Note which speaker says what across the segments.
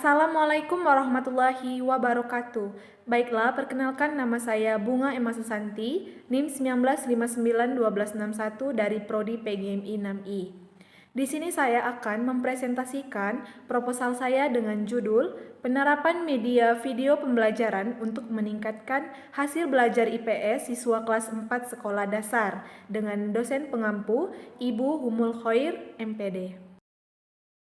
Speaker 1: Assalamualaikum warahmatullahi wabarakatuh. Baiklah, perkenalkan nama saya Bunga Emma Susanti, NIM 19591261 dari Prodi PGMI 6I. Di sini saya akan mempresentasikan proposal saya dengan judul Penerapan Media Video Pembelajaran untuk Meningkatkan Hasil Belajar IPS Siswa Kelas 4 Sekolah Dasar dengan dosen pengampu Ibu Humul Khoir, MPD.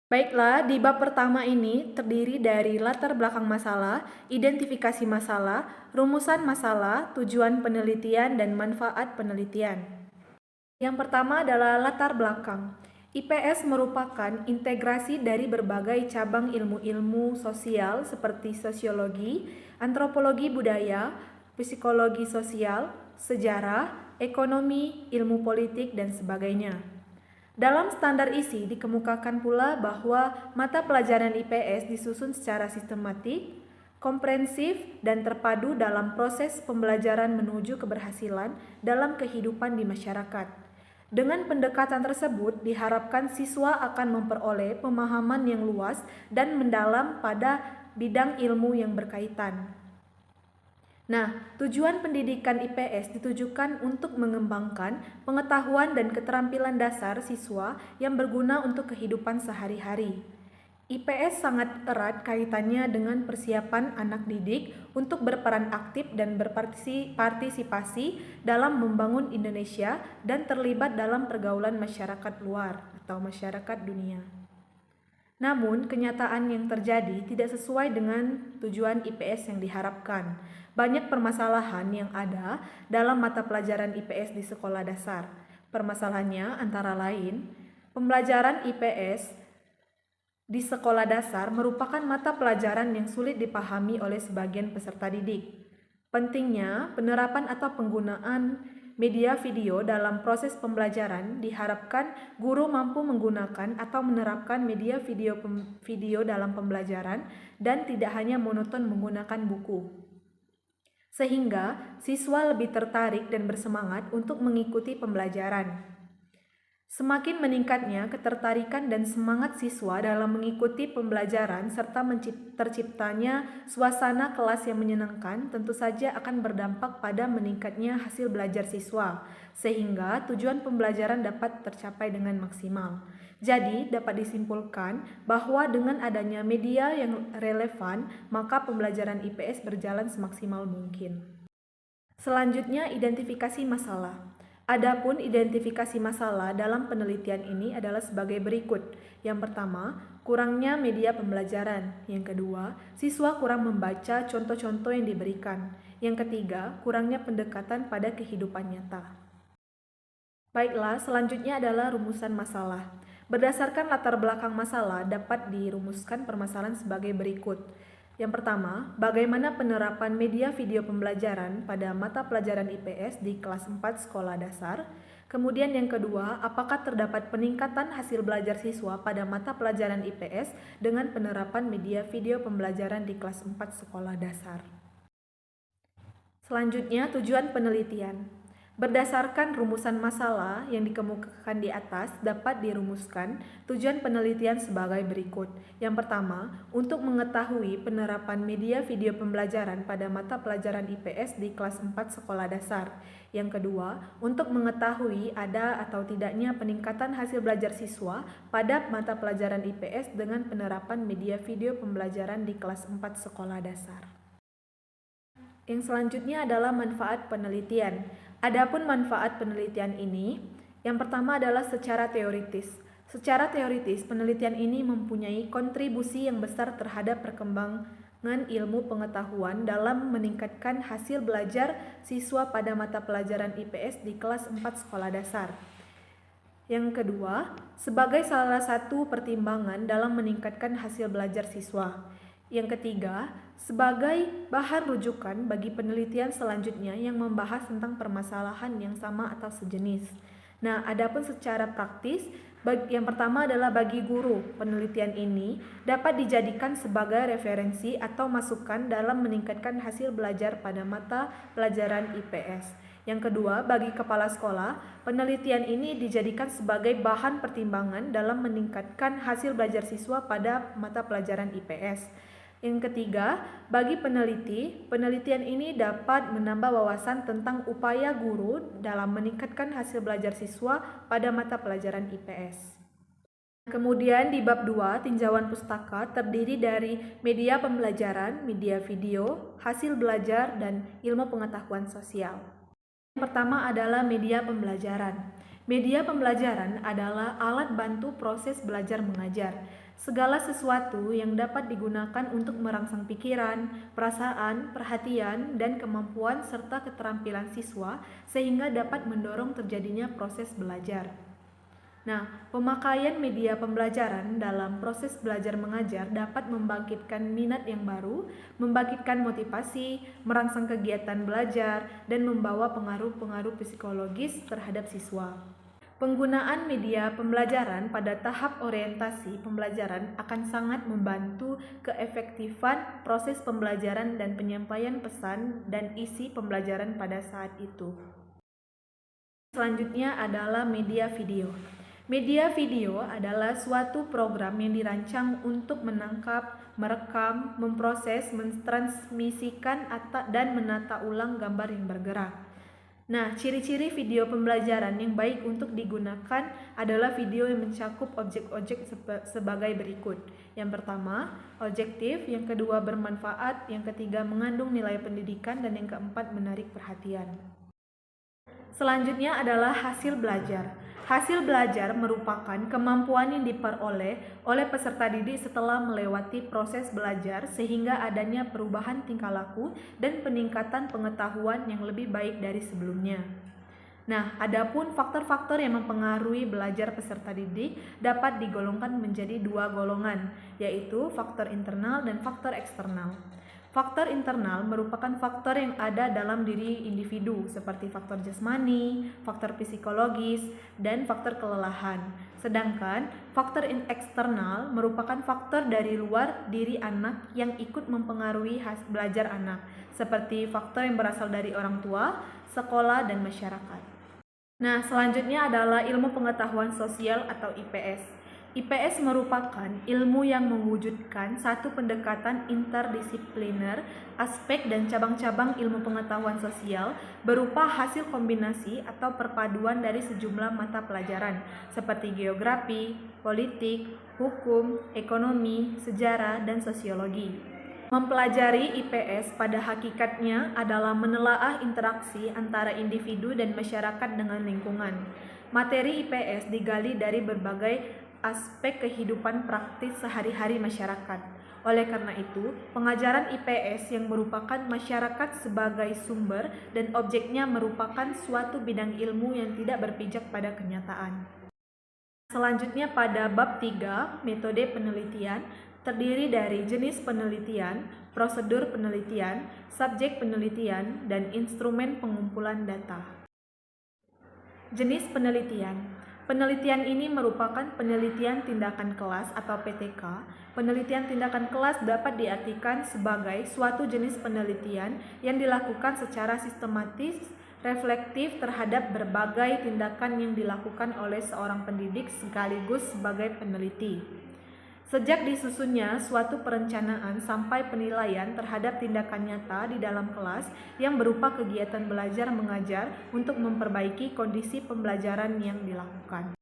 Speaker 1: Baiklah, di bab pertama ini terdiri dari latar belakang masalah, identifikasi masalah, rumusan masalah, tujuan penelitian, dan manfaat penelitian. Yang pertama adalah latar belakang. IPS merupakan integrasi dari berbagai cabang ilmu-ilmu sosial seperti sosiologi, antropologi budaya, psikologi sosial, sejarah, ekonomi, ilmu politik, dan sebagainya. Dalam standar isi dikemukakan pula bahwa mata pelajaran IPS disusun secara sistematik, komprehensif, dan terpadu dalam proses pembelajaran menuju keberhasilan dalam kehidupan di masyarakat. Dengan pendekatan tersebut diharapkan siswa akan memperoleh pemahaman yang luas dan mendalam pada bidang ilmu yang berkaitan. Nah, tujuan pendidikan IPS ditujukan untuk mengembangkan pengetahuan dan keterampilan dasar siswa yang berguna untuk kehidupan sehari-hari. IPS sangat erat kaitannya dengan persiapan anak didik untuk berperan aktif dan berpartisipasi dalam membangun Indonesia dan terlibat dalam pergaulan masyarakat luar atau masyarakat dunia. Namun, kenyataan yang terjadi tidak sesuai dengan tujuan IPS yang diharapkan. Banyak permasalahan yang ada dalam mata pelajaran IPS di sekolah dasar. Permasalahannya antara lain, pembelajaran IPS di sekolah dasar merupakan mata pelajaran yang sulit dipahami oleh sebagian peserta didik. Pentingnya penerapan atau penggunaan media video dalam proses pembelajaran diharapkan guru mampu menggunakan atau menerapkan media video dalam pembelajaran dan tidak hanya monoton menggunakan buku. Sehingga siswa lebih tertarik dan bersemangat untuk mengikuti pembelajaran. Semakin meningkatnya ketertarikan dan semangat siswa dalam mengikuti pembelajaran serta terciptanya suasana kelas yang menyenangkan tentu saja akan berdampak pada meningkatnya hasil belajar siswa, sehingga tujuan pembelajaran dapat tercapai dengan maksimal. Jadi, dapat disimpulkan bahwa dengan adanya media yang relevan, maka pembelajaran IPS berjalan semaksimal mungkin. Selanjutnya, identifikasi masalah. Adapun identifikasi masalah dalam penelitian ini adalah sebagai berikut. Yang pertama, kurangnya media pembelajaran. Yang kedua, siswa kurang membaca contoh-contoh yang diberikan. Yang ketiga, kurangnya pendekatan pada kehidupan nyata. Baiklah, selanjutnya adalah rumusan masalah. Berdasarkan latar belakang masalah dapat dirumuskan permasalahan sebagai berikut. Yang pertama, bagaimana penerapan media video pembelajaran pada mata pelajaran IPS di kelas 4 sekolah dasar? Kemudian yang kedua, apakah terdapat peningkatan hasil belajar siswa pada mata pelajaran IPS dengan penerapan media video pembelajaran di kelas 4 sekolah dasar? Selanjutnya, tujuan penelitian. Berdasarkan rumusan masalah yang dikemukakan di atas dapat dirumuskan tujuan penelitian sebagai berikut. Yang pertama, untuk mengetahui penerapan media video pembelajaran pada mata pelajaran IPS di kelas 4 sekolah dasar. Yang kedua, untuk mengetahui ada atau tidaknya peningkatan hasil belajar siswa pada mata pelajaran IPS dengan penerapan media video pembelajaran di kelas 4 sekolah dasar. Yang selanjutnya adalah manfaat penelitian. Adapun manfaat penelitian ini, yang pertama adalah secara teoritis. Secara teoritis, penelitian ini mempunyai kontribusi yang besar terhadap perkembangan ilmu pengetahuan dalam meningkatkan hasil belajar siswa pada mata pelajaran IPS di kelas 4 sekolah dasar. Yang kedua, sebagai salah satu pertimbangan dalam meningkatkan hasil belajar siswa. Yang ketiga, sebagai bahan rujukan bagi penelitian selanjutnya yang membahas tentang permasalahan yang sama atau sejenis. Nah, adapun secara praktis, yang pertama adalah bagi guru, penelitian ini dapat dijadikan sebagai referensi atau masukan dalam meningkatkan hasil belajar pada mata pelajaran IPS. Yang kedua, bagi kepala sekolah, penelitian ini dijadikan sebagai bahan pertimbangan dalam meningkatkan hasil belajar siswa pada mata pelajaran IPS. Yang ketiga, bagi peneliti, penelitian ini dapat menambah wawasan tentang upaya guru dalam meningkatkan hasil belajar siswa pada mata pelajaran IPS. Kemudian di bab 2, tinjauan pustaka terdiri dari media pembelajaran, media video, hasil belajar, dan ilmu pengetahuan sosial. Yang pertama adalah media pembelajaran. Media pembelajaran adalah alat bantu proses belajar mengajar. Segala sesuatu yang dapat digunakan untuk merangsang pikiran, perasaan, perhatian, dan kemampuan serta keterampilan siswa sehingga dapat mendorong terjadinya proses belajar. Nah, pemakaian media pembelajaran dalam proses belajar mengajar dapat membangkitkan minat yang baru, membangkitkan motivasi, merangsang kegiatan belajar, dan membawa pengaruh-pengaruh psikologis terhadap siswa. Penggunaan media pembelajaran pada tahap orientasi pembelajaran akan sangat membantu keefektifan proses pembelajaran dan penyampaian pesan dan isi pembelajaran pada saat itu. Selanjutnya adalah media video. Media video adalah suatu program yang dirancang untuk menangkap, merekam, memproses, mentransmisikan, dan menata ulang gambar yang bergerak. Nah, ciri-ciri video pembelajaran yang baik untuk digunakan adalah video yang mencakup objek-objek sebagai berikut. Yang pertama, objektif, yang kedua bermanfaat, yang ketiga mengandung nilai pendidikan, dan yang keempat menarik perhatian. Selanjutnya adalah hasil belajar. Hasil belajar merupakan kemampuan yang diperoleh oleh peserta didik setelah melewati proses belajar sehingga adanya perubahan tingkah laku dan peningkatan pengetahuan yang lebih baik dari sebelumnya. Nah, adapun faktor-faktor yang mempengaruhi belajar peserta didik dapat digolongkan menjadi dua golongan, yaitu faktor internal dan faktor eksternal. Faktor internal merupakan faktor yang ada dalam diri individu seperti faktor jasmani, faktor psikologis, dan faktor kelelahan. Sedangkan faktor eksternal merupakan faktor dari luar diri anak yang ikut mempengaruhi belajar anak, seperti faktor yang berasal dari orang tua, sekolah, dan masyarakat. Nah, selanjutnya adalah ilmu pengetahuan sosial atau IPS. IPS merupakan ilmu yang mewujudkan satu pendekatan interdisipliner aspek dan cabang-cabang ilmu pengetahuan sosial berupa hasil kombinasi atau perpaduan dari sejumlah mata pelajaran seperti geografi, politik, hukum, ekonomi, sejarah, dan sosiologi. Mempelajari IPS pada hakikatnya adalah menelaah interaksi antara individu dan masyarakat dengan lingkungan. Materi IPS digali dari berbagai aspek kehidupan praktis sehari-hari masyarakat. Oleh karena itu, pengajaran IPS yang merupakan masyarakat sebagai sumber dan objeknya merupakan suatu bidang ilmu yang tidak berpijak pada kenyataan. Selanjutnya pada bab 3, metode penelitian, terdiri dari jenis penelitian, prosedur penelitian, subjek penelitian, dan instrumen pengumpulan data. Jenis penelitian. Penelitian ini merupakan penelitian tindakan kelas atau PTK. Penelitian tindakan kelas dapat diartikan sebagai suatu jenis penelitian yang dilakukan secara sistematis, reflektif terhadap berbagai tindakan yang dilakukan oleh seorang pendidik sekaligus sebagai peneliti. Sejak disusunnya suatu perencanaan sampai penilaian terhadap tindakan nyata di dalam kelas yang berupa kegiatan belajar mengajar untuk memperbaiki kondisi pembelajaran yang dilakukan.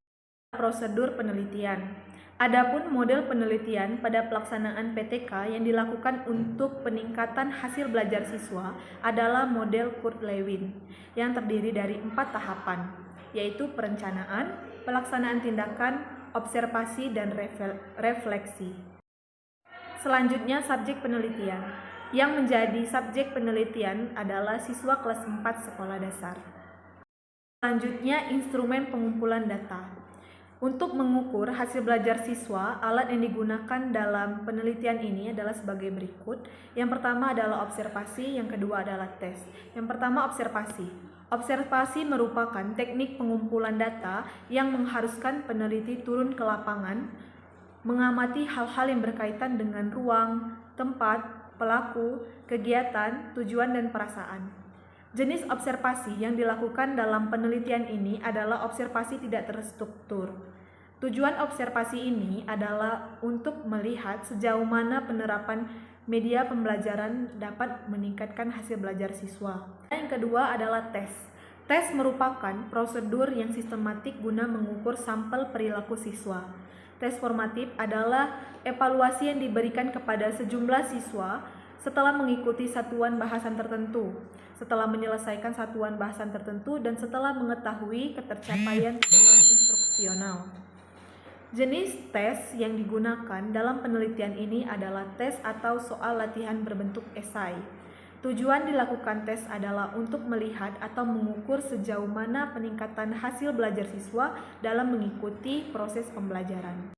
Speaker 1: Prosedur penelitian. Adapun model penelitian pada pelaksanaan PTK yang dilakukan untuk peningkatan hasil belajar siswa adalah model Kurt-Lewin yang terdiri dari 4 tahapan, yaitu perencanaan, pelaksanaan tindakan, observasi, dan refleksi. Selanjutnya subjek penelitian. Yang menjadi subjek penelitian adalah siswa kelas 4 sekolah dasar. Selanjutnya instrumen pengumpulan data. Untuk mengukur hasil belajar siswa, alat yang digunakan dalam penelitian ini adalah sebagai berikut. Yang pertama adalah observasi, yang kedua adalah tes. Yang pertama observasi. Observasi merupakan teknik pengumpulan data yang mengharuskan peneliti turun ke lapangan, mengamati hal-hal yang berkaitan dengan ruang, tempat, pelaku, kegiatan, tujuan, dan perasaan. Jenis observasi yang dilakukan dalam penelitian ini adalah observasi tidak terstruktur. Tujuan observasi ini adalah untuk melihat sejauh mana penerapan media pembelajaran dapat meningkatkan hasil belajar siswa. Yang kedua adalah tes. Tes merupakan prosedur yang sistematik guna mengukur sampel perilaku siswa. Tes formatif adalah evaluasi yang diberikan kepada sejumlah siswa setelah mengikuti satuan bahasan tertentu, setelah menyelesaikan satuan bahasan tertentu, dan setelah mengetahui ketercapaian tujuan instruksional. Jenis tes yang digunakan dalam penelitian ini adalah tes atau soal latihan berbentuk esai. Tujuan dilakukan tes adalah untuk melihat atau mengukur sejauh mana peningkatan hasil belajar siswa dalam mengikuti proses pembelajaran.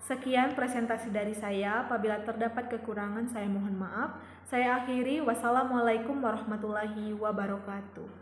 Speaker 1: Sekian presentasi dari saya. Apabila terdapat kekurangan, saya mohon maaf. Saya akhiri. Wassalamualaikum warahmatullahi wabarakatuh.